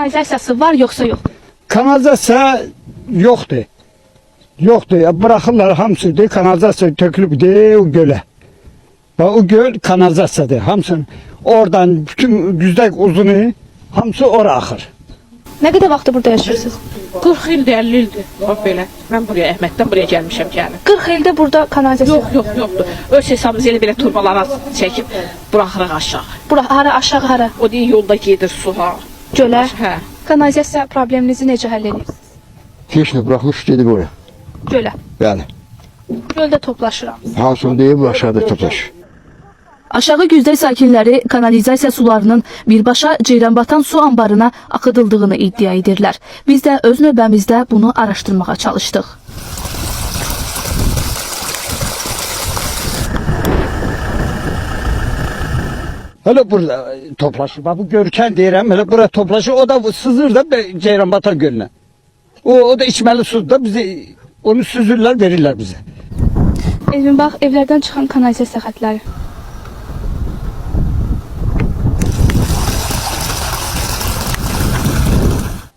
Kanalizasiyası var yoxsa yox? Kanalizasiya yoxdur. Yoxdur. Ya bırakırlar hamısı kanalizasiya tökülübdür o gölə. Bax o göl kanalizasiyadır. Hamısını oradan bütün düzlük uzunu hamısı ora axır. Nə qədər vaxtdır burada yaşayırsınız? 40 ildir, 50 ildir. Bax belə. Mən buraya Əhməddən buraya gəlmişəm yəni. 40 ildə burada kanalizasiya. Yoxdur. Öz hesabımız elə belə turbalara çəkib buraxırıq aşağı. Bura hara aşağı hara? O deyin yolda gedir su ha. Gölə. Hə. Kanalizasiya probleminizi necə həll edirsiniz? Heç nə buraxmış gedib oraya. Gölə. Yəni, Göldə toplaşıram. hansını deyib aşağıda toplaşır. Aşağı Güzdək sakinləri kanalizasiya sularının birbaşa Ceyranbatan su anbarına akıdıldığını iddia edirlər. Biz də öz növbəmizdə bunu araşdırmağa çalışdıq. Hele burada toplaşır. Bak bu görkən deyirəm, hele burada toplaşır. O da sızır da Ceyranbatan gölüne. O da içməli sudur da bizi onu süzürlər, verirlər bizə. Elvin bax, evlərdən çıxan kanalizasiya xətləri.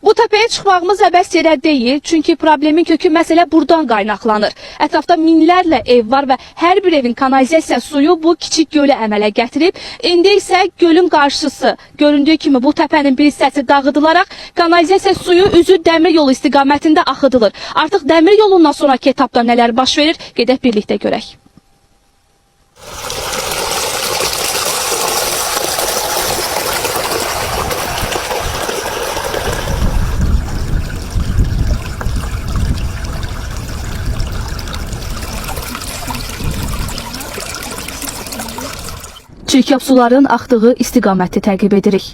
Bu təpəyə çıxmağımız əbəs yerə deyil, çünki problemin kökü məsələ buradan qaynaqlanır. Ətrafda minlərlə ev var və hər bir evin kanalizasiya suyu bu kiçik gölə əmələ gətirib. İndi isə gölün qarşısı göründüyü kimi bu təpənin bir hissəsi dağıdılaraq kanalizasiya suyu üzü dəmir yolu istiqamətində axıdılır. Artıq dəmir yolundan sonraki etapda nələr baş verir? Gedək birlikdə görək. Çirkab suların axdığı istiqaməti təqib edirik.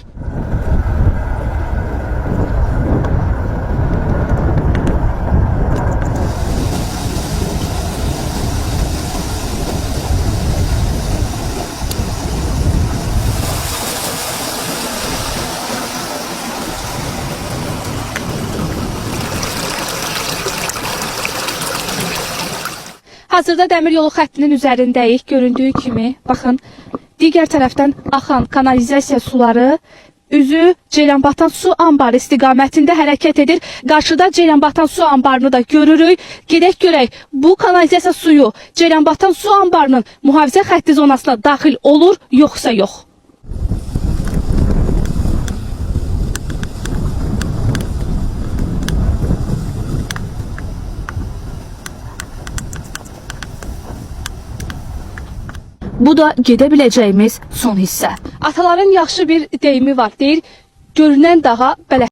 Hazırda dəmir yolu xəttinin üzərindəyik. Göründüyü kimi, baxın, digər tərəfdən axan kanalizasiya suları üzü Ceyranbatan su anbarı istiqamətində hərəkət edir. Qarşıda Ceyranbatan su anbarını da görürük. Gedək görək, bu kanalizasiya suyu Ceyranbatan su anbarının mühafizə xətti zonasına daxil olur, yoxsa yox? Bu da gedə biləcəyimiz son hissə. Ataların yaxşı bir deyimi var, deyir, görünən dağa bələdçi.